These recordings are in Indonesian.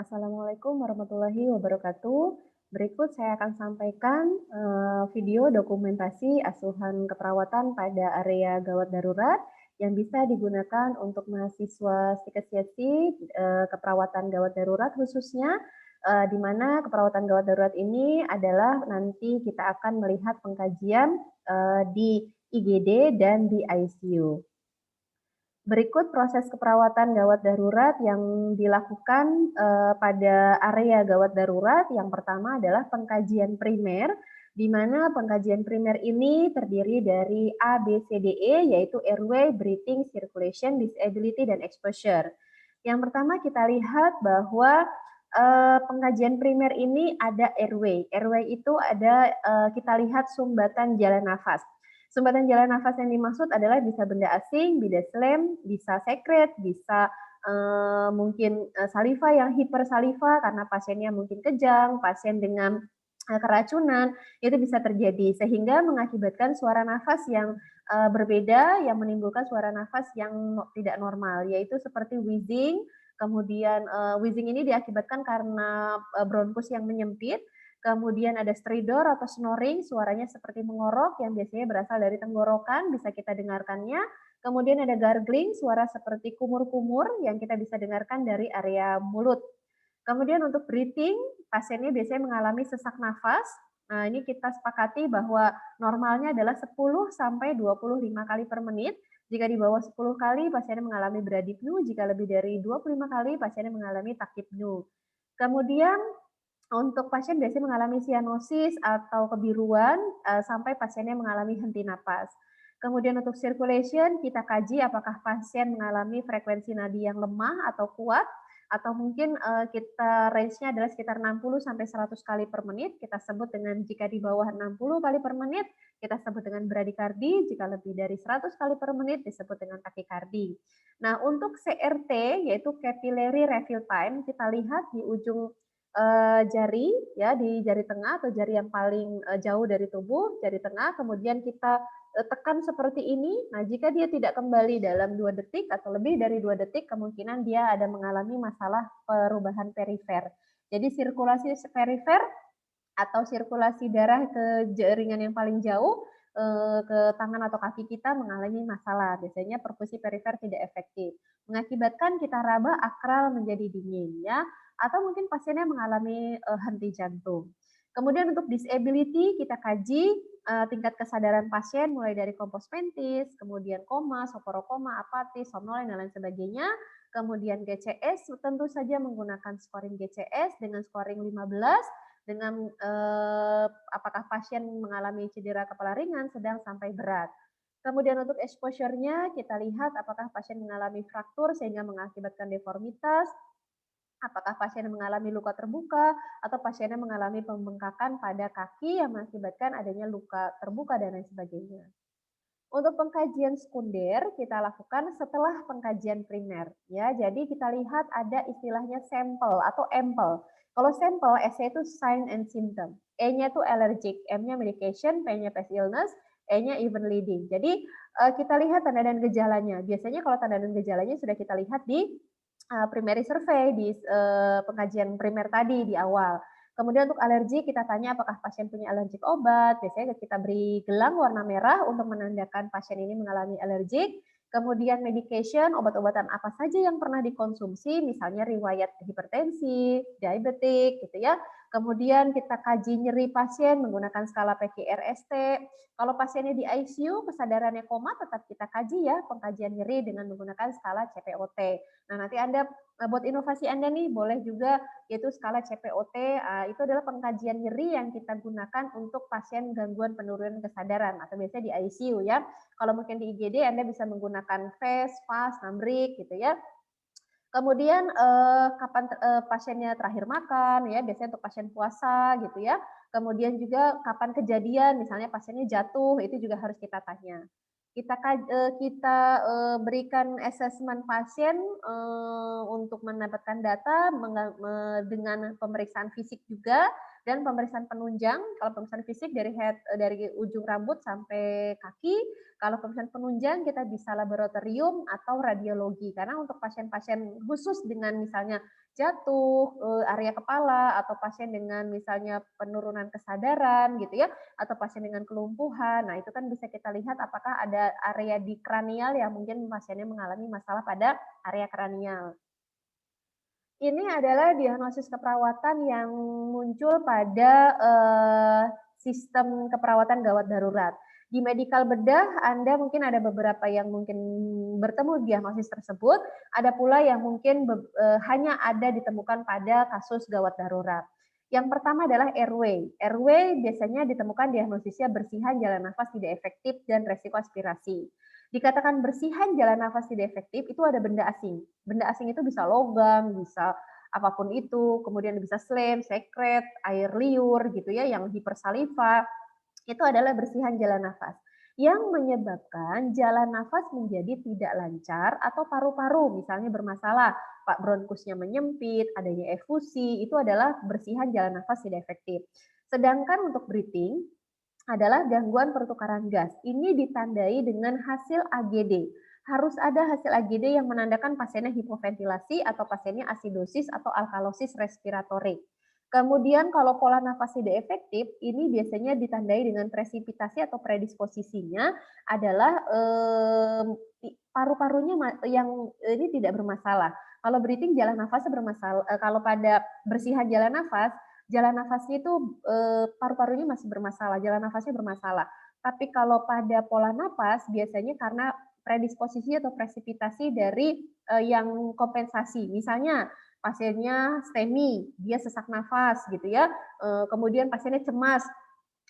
Assalamualaikum warahmatullahi wabarakatuh. Berikut saya akan sampaikan video dokumentasi asuhan keperawatan pada area gawat darurat yang bisa digunakan untuk mahasiswa Stikesiasi keperawatan gawat darurat khususnya di mana keperawatan gawat darurat ini adalah nanti kita akan melihat pengkajian di IGD dan di ICU. Berikut proses keperawatan gawat darurat yang dilakukan pada area gawat darurat. Yang pertama adalah pengkajian primer, di mana pengkajian primer ini terdiri dari A, B, C, D, E, yaitu airway, breathing, circulation, disability, dan exposure. Yang pertama kita lihat bahwa pengkajian primer ini ada airway. Airway itu ada kita lihat sumbatan jalan nafas. Sumbatan jalan nafas yang dimaksud adalah bisa benda asing, bisa slem, bisa sekret, bisa mungkin saliva yang hipersaliva karena pasiennya mungkin kejang, pasien dengan keracunan, itu bisa terjadi sehingga mengakibatkan suara nafas yang berbeda yang menimbulkan suara nafas yang tidak normal, yaitu seperti wheezing. Kemudian wheezing ini diakibatkan karena bronkus yang menyempit. Kemudian ada stridor atau snoring, suaranya seperti mengorok yang biasanya berasal dari tenggorokan, bisa kita dengarkannya. Kemudian ada gargling, suara seperti kumur-kumur yang kita bisa dengarkan dari area mulut. Kemudian untuk breathing, pasiennya biasanya mengalami sesak nafas. Nah, ini kita sepakati bahwa normalnya adalah 10 sampai 25 kali per menit. Jika di bawah 10 kali, pasiennya mengalami bradipnu. Jika lebih dari 25 kali, pasiennya mengalami takipnu. Kemudian untuk pasien biasanya mengalami sianosis atau kebiruan sampai pasiennya mengalami henti napas. Kemudian untuk circulation kita kaji apakah pasien mengalami frekuensi nadi yang lemah atau kuat atau mungkin kita range-nya adalah sekitar 60 sampai 100 kali per menit. Kita sebut dengan jika di bawah 60 kali per menit kita sebut dengan bradikardi, jika lebih dari 100 kali per menit disebut dengan takikardi. Nah, untuk CRT yaitu capillary refill time kita lihat di ujung jari ya di jari tengah atau jari yang paling jauh dari tubuh, jari tengah, kemudian kita tekan seperti ini. Nah, jika dia tidak kembali dalam 2 detik atau lebih dari 2 detik, kemungkinan dia ada mengalami masalah perubahan perifer. Jadi sirkulasi perifer atau sirkulasi darah ke jaringan yang paling jauh ke tangan atau kaki kita mengalami masalah. Biasanya perfusi perifer tidak efektif, mengakibatkan kita raba akral menjadi dingin ya, atau mungkin pasiennya mengalami henti jantung. Kemudian untuk disability kita kaji tingkat kesadaran pasien mulai dari kompos mentis, kemudian koma, soporokoma, apatis, somnolen dan lain sebagainya. Kemudian GCS tentu saja menggunakan scoring GCS dengan scoring 15 dengan apakah pasien mengalami cedera kepala ringan, sedang, sampai berat. Kemudian untuk exposure-nya kita lihat apakah pasien mengalami fraktur sehingga mengakibatkan deformitas, apakah pasien mengalami luka terbuka atau pasiennya mengalami pembengkakan pada kaki yang mengakibatkan adanya luka terbuka dan lain sebagainya. Untuk pengkajian sekunder kita lakukan setelah pengkajian primer ya. Jadi kita lihat ada istilahnya sampel atau ampel. Kalau sampel S-nya itu sign and symptom, E-nya itu allergic, M-nya medication, P-nya past illness, E-nya even leading. Jadi kita lihat tanda dan gejalanya. Biasanya kalau tanda dan gejalanya sudah kita lihat di primary survey di pengkajian primer tadi di awal. Kemudian untuk alergi kita tanya apakah pasien punya alergi obat. Biasanya kita beri gelang warna merah untuk menandakan pasien ini mengalami alergi. Kemudian medication, obat-obatan apa saja yang pernah dikonsumsi, misalnya riwayat hipertensi, diabetik gitu ya. Kemudian kita kaji nyeri pasien menggunakan skala PQRST. Kalau pasiennya di ICU, kesadarannya koma, tetap kita kaji ya pengkajian nyeri dengan menggunakan skala CPOT. Nah, nanti Anda buat inovasi Anda nih boleh juga yaitu skala CPOT, itu adalah pengkajian nyeri yang kita gunakan untuk pasien gangguan penurunan kesadaran atau biasanya di ICU ya. Kalau mungkin di IGD Anda bisa menggunakan FAST, FAST, NAMRIC gitu ya. Kemudian kapan pasiennya terakhir makan ya, biasanya untuk pasien puasa gitu ya. Kemudian juga kapan kejadian, misalnya pasiennya jatuh, itu juga harus kita tanya. Kita berikan asesmen pasien untuk mendapatkan data dengan pemeriksaan fisik juga. Dan pemeriksaan penunjang, kalau pemeriksaan fisik dari ujung rambut sampai kaki, kalau pemeriksaan penunjang kita bisa laboratorium atau radiologi. Karena untuk pasien-pasien khusus dengan misalnya jatuh, area kepala, atau pasien dengan misalnya penurunan kesadaran gitu ya, atau pasien dengan kelumpuhan. Nah, itu kan bisa kita lihat apakah ada area di kranial yang mungkin pasiennya mengalami masalah pada area kranial. Ini adalah diagnosis keperawatan yang muncul pada sistem keperawatan gawat darurat. Di medikal bedah, Anda mungkin ada beberapa yang mungkin bertemu diagnosis tersebut, ada pula yang mungkin hanya ada ditemukan pada kasus gawat darurat. Yang pertama adalah airway. Airway biasanya ditemukan diagnosisnya bersihan jalan nafas tidak efektif dan resiko aspirasi. Dikatakan bersihan jalan nafas tidak efektif itu ada benda asing. Benda asing itu bisa logam, bisa apapun itu, kemudian bisa slime, sekret, air liur gitu ya, yang hipersaliva, itu adalah bersihan jalan nafas. Yang menyebabkan jalan nafas menjadi tidak lancar atau paru-paru misalnya bermasalah, Pak bronkusnya menyempit, adanya efusi, itu adalah bersihan jalan nafas tidak efektif. Sedangkan untuk breathing, adalah gangguan pertukaran gas. Ini ditandai dengan hasil AGD. Harus ada hasil AGD yang menandakan pasiennya hipoventilasi atau pasiennya asidosis atau alkalosis respiratorik. Kemudian kalau pola nafas tidak efektif, ini biasanya ditandai dengan presipitasi atau predisposisinya adalah paru-parunya yang ini tidak bermasalah. Kalau breathing jalan nafasnya bermasalah, kalau pada bersihan jalan nafasnya itu paru-parunya masih bermasalah, jalan nafasnya bermasalah. Tapi kalau pada pola napas biasanya karena predisposisi atau presipitasi dari yang kompensasi. Misalnya pasiennya STEMI, dia sesak nafas gitu ya. Kemudian pasiennya cemas,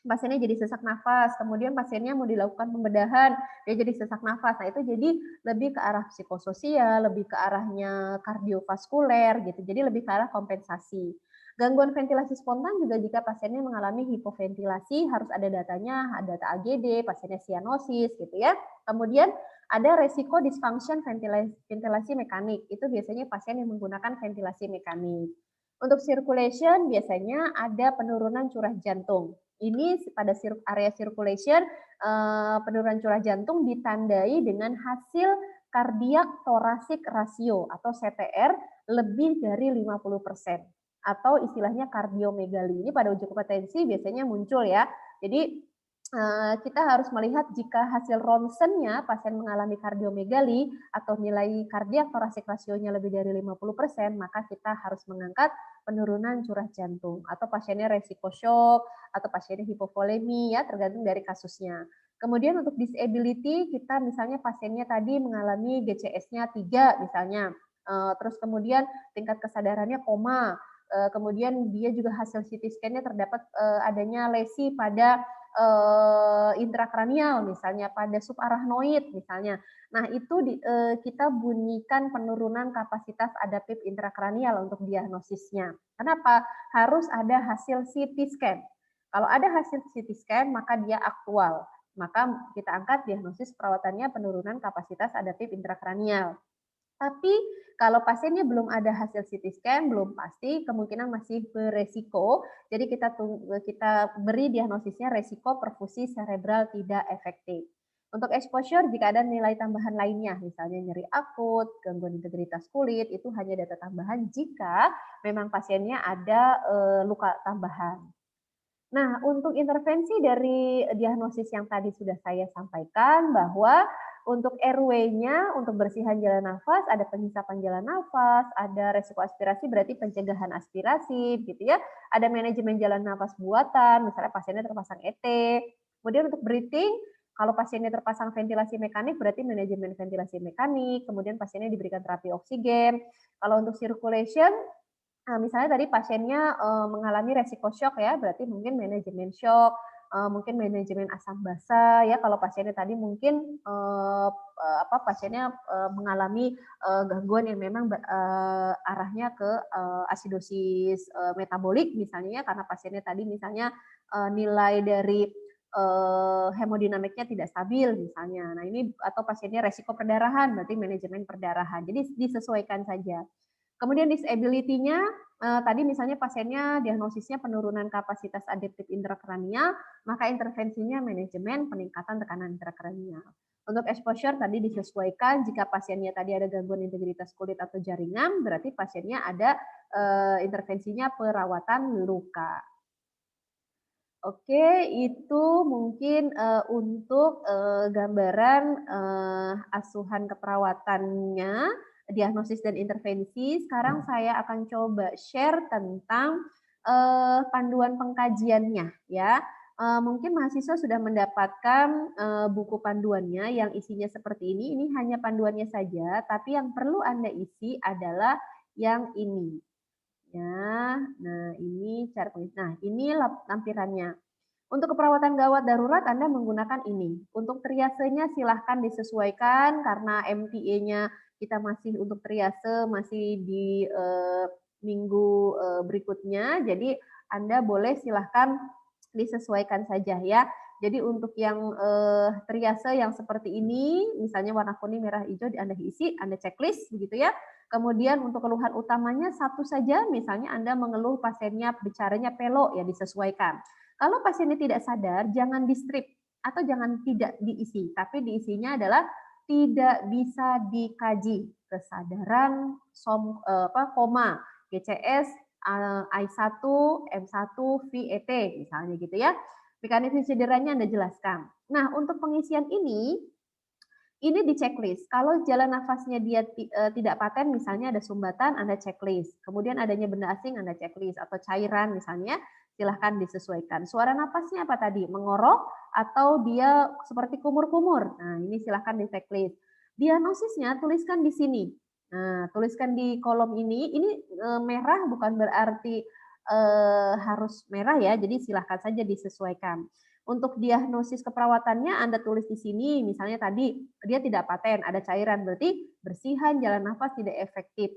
pasiennya jadi sesak nafas, kemudian pasiennya mau dilakukan pembedahan, dia jadi sesak nafas. Nah, itu jadi lebih ke arah psikososial, lebih ke arahnya kardiovaskuler gitu. Jadi lebih ke arah kompensasi. Gangguan ventilasi spontan juga jika pasiennya mengalami hipoventilasi harus ada datanya, ada data AGD, pasiennya sianosis gitu ya. Kemudian ada resiko dysfunction ventilasi mekanik. Itu biasanya pasien yang menggunakan ventilasi mekanik. Untuk circulation biasanya ada penurunan curah jantung. Ini pada area circulation penurunan curah jantung ditandai dengan hasil kardiak torasik rasio atau CTR lebih dari 50%. Atau istilahnya kardiomegali. Ini pada uji kompetensi biasanya muncul ya. Jadi kita harus melihat jika hasil ronsennya pasien mengalami kardiomegali atau nilai kardiak torasik rasionya lebih dari 50%, maka kita harus mengangkat penurunan curah jantung atau pasiennya resiko shock atau pasiennya hipovolemi ya, tergantung dari kasusnya. Kemudian untuk disability, kita misalnya pasiennya tadi mengalami GCS-nya 3 misalnya, terus kemudian tingkat kesadarannya koma, kemudian dia juga hasil CT scan-nya terdapat adanya lesi pada intrakranial misalnya, pada subarachnoid misalnya. Nah, itu kita bunyikan penurunan kapasitas adaptif intrakranial untuk diagnosisnya. Kenapa? Harus ada hasil CT scan. Kalau ada hasil CT scan, maka dia aktual. Maka kita angkat diagnosis perawatannya penurunan kapasitas adaptif intrakranial. Tapi kalau pasiennya belum ada hasil CT scan, belum pasti, kemungkinan masih beresiko. Jadi kita beri diagnosisnya resiko perfusi cerebral tidak efektif. Untuk exposure, jika ada nilai tambahan lainnya, misalnya nyeri akut, gangguan integritas kulit, itu hanya data tambahan jika memang pasiennya ada luka tambahan. Nah, untuk intervensi dari diagnosis yang tadi sudah saya sampaikan bahwa untuk airway-nya, untuk bersihan jalan nafas, ada penghisapan jalan nafas, ada resiko aspirasi berarti pencegahan aspirasi gitu ya. Ada manajemen jalan nafas buatan, misalnya pasiennya terpasang ET. Kemudian untuk breathing, kalau pasiennya terpasang ventilasi mekanik berarti manajemen ventilasi mekanik, kemudian pasiennya diberikan terapi oksigen. Kalau untuk circulation, misalnya tadi pasiennya mengalami resiko shock ya, berarti mungkin manajemen shock, mungkin manajemen asam basa ya. Kalau pasiennya tadi mungkin pasiennya mengalami gangguan yang memang arahnya ke asidosis metabolik misalnya ya, karena pasiennya tadi misalnya nilai dari hemodinamiknya tidak stabil misalnya. Nah ini atau pasiennya resiko perdarahan, berarti manajemen perdarahan. Jadi disesuaikan saja. Kemudian disability-nya, tadi misalnya pasiennya diagnosisnya penurunan kapasitas adaptif intrakranial, maka intervensinya manajemen peningkatan tekanan intrakranial. Untuk exposure tadi disesuaikan, jika pasiennya tadi ada gangguan integritas kulit atau jaringan, berarti pasiennya ada intervensinya perawatan luka. Oke, itu mungkin untuk gambaran asuhan keperawatannya, diagnosis dan intervensi. Sekarang saya akan coba share tentang panduan pengkajiannya, ya. Mungkin mahasiswa sudah mendapatkan buku panduannya yang isinya seperti ini. Ini hanya panduannya saja, tapi yang perlu Anda isi adalah yang ini. Ya, nah ini cara nah ini lampirannya. Untuk keperawatan gawat darurat Anda menggunakan ini. Untuk triasenya silahkan disesuaikan karena MTA-nya kita masih untuk triase masih di minggu berikutnya. Jadi Anda boleh silahkan disesuaikan saja ya. Jadi untuk yang triase yang seperti ini, misalnya warna kuning, merah, hijau, Anda isi, Anda checklist begitu ya. Kemudian untuk keluhan utamanya satu saja, misalnya Anda mengeluh pasiennya bicaranya pelo, ya disesuaikan. Kalau pasiennya tidak sadar, jangan di-strip atau jangan tidak diisi, tapi diisinya adalah tidak bisa dikaji. Kesadaran, koma, GCS, I1, M1, VET, misalnya gitu ya. Mekanisme cederanya Anda jelaskan. Nah, untuk pengisian ini di checklist. Kalau jalan nafasnya dia tidak paten, misalnya ada sumbatan, Anda checklist. Kemudian adanya benda asing, Anda checklist. Atau cairan misalnya, silahkan disesuaikan. Suara nafasnya apa tadi? Mengorok atau dia seperti kumur-kumur? Nah, ini silahkan di checklist. Diagnosisnya tuliskan di sini. Nah, tuliskan di kolom ini. Ini merah bukan berarti harus merah ya, jadi silahkan saja disesuaikan. Untuk diagnosis keperawatannya Anda tulis di sini, misalnya tadi dia tidak paten, ada cairan, berarti bersihan, jalan nafas tidak efektif.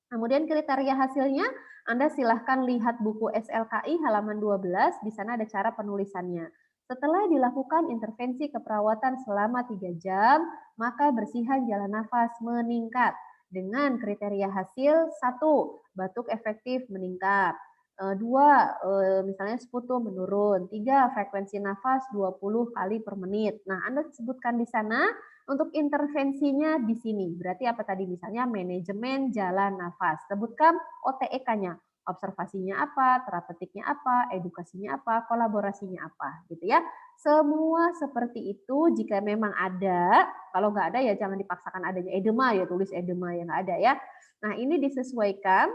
Kemudian kriteria hasilnya Anda silahkan lihat buku SLKI halaman 12, di sana ada cara penulisannya. Setelah dilakukan intervensi keperawatan selama 3 jam, maka bersihan jalan nafas meningkat. Dengan kriteria hasil, 1, batuk efektif meningkat. 2, misalnya sputum menurun. 3, frekuensi nafas 20 kali per menit. Nah, Anda sebutkan di sana untuk intervensinya di sini. Berarti apa tadi? Misalnya manajemen jalan nafas. Sebutkan OTEK-nya. Observasinya apa, terapeutiknya apa, edukasinya apa, kolaborasinya apa, gitu ya. Semua seperti itu jika memang ada. Kalau nggak ada ya jangan dipaksakan adanya edema ya, tulis edema yang nggak ada ya. Nah, ini disesuaikan.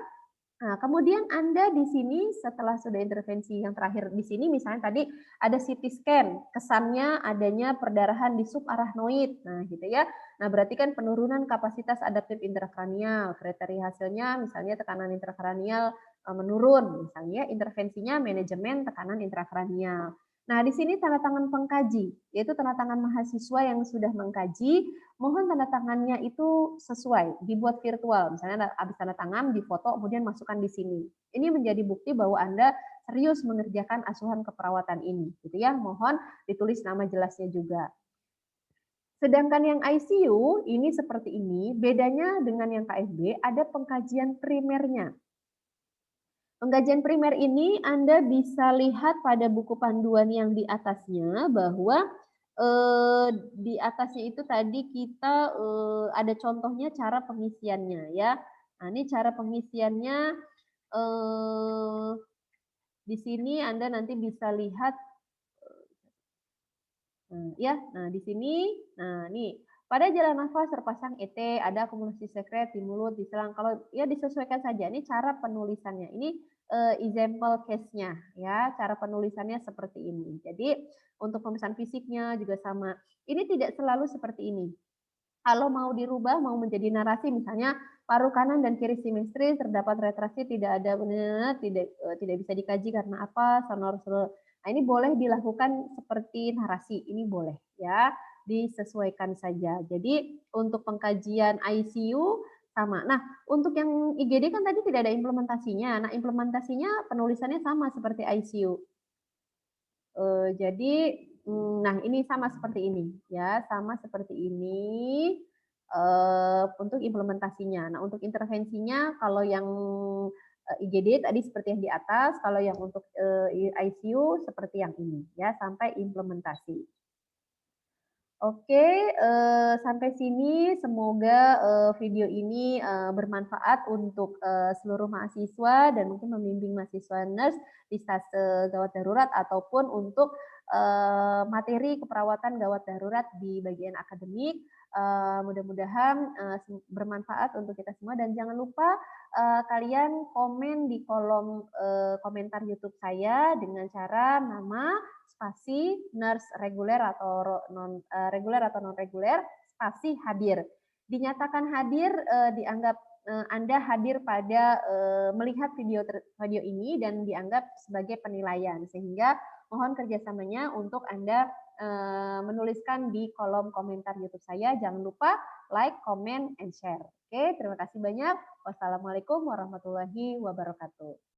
Nah, kemudian Anda di sini setelah sudah intervensi yang terakhir di sini misalnya tadi ada CT scan, kesannya adanya perdarahan di subarachnoid. Nah, gitu ya. Nah, berarti kan penurunan kapasitas adaptif intrakranial. Kriteria hasilnya misalnya tekanan intrakranial menurun, misalnya intervensinya manajemen tekanan intrakranial. Nah, di sini tanda tangan pengkaji, yaitu tanda tangan mahasiswa yang sudah mengkaji, mohon tanda tangannya itu sesuai, dibuat virtual. Misalnya habis tanda tangan, difoto, kemudian masukkan di sini. Ini menjadi bukti bahwa Anda serius mengerjakan asuhan keperawatan ini, gitu ya. Mohon ditulis nama jelasnya juga. Sedangkan yang ICU ini seperti ini, bedanya dengan yang KFB ada pengkajian primernya. Pengkajian primer ini Anda bisa lihat pada buku panduan yang di atasnya bahwa di atasnya itu tadi kita ada contohnya cara pengisiannya ya. Nah, ini cara pengisiannya di sini Anda nanti bisa lihat ya. Nah, di sini nah nih pada jalan nafas terpasang ET, ada akumulasi sekret di mulut, di selang. Kalau ya disesuaikan saja. Ini cara penulisannya. Ini example case-nya ya, cara penulisannya seperti ini. Jadi untuk pemeriksaan fisiknya juga sama. Ini tidak selalu seperti ini. Kalau mau dirubah, mau menjadi narasi, misalnya paru kanan dan kiri simetris, terdapat retraksi, tidak ada benar, tidak bisa dikaji karena apa, sonor. Nah, ini boleh dilakukan seperti narasi, ini boleh ya, disesuaikan saja. Jadi untuk pengkajian ICU sama. Nah, untuk yang IGD kan tadi tidak ada implementasinya. Nah, implementasinya penulisannya sama seperti ICU. Jadi, nah ini sama seperti ini ya, sama seperti ini. untuk implementasinya. Nah, untuk intervensinya kalau yang IGD tadi seperti yang di atas, kalau yang untuk ICU seperti yang ini ya, sampai implementasi. Oke, sampai sini semoga video ini bermanfaat untuk seluruh mahasiswa dan mungkin membimbing mahasiswa nurse di stase gawat darurat ataupun untuk materi keperawatan gawat darurat di bagian akademik. Mudah-mudahan bermanfaat untuk kita semua dan jangan lupa kalian komen di kolom komentar YouTube saya dengan cara nama spasi nurse reguler atau reguler atau non reguler spasi hadir. Dinyatakan hadir dianggap Anda hadir pada melihat video ini dan dianggap sebagai penilaian sehingga mohon kerjasamanya untuk Anda menuliskan di kolom komentar YouTube saya. Jangan lupa like, comment, and share. Oke, terima kasih banyak. Wassalamualaikum warahmatullahi wabarakatuh.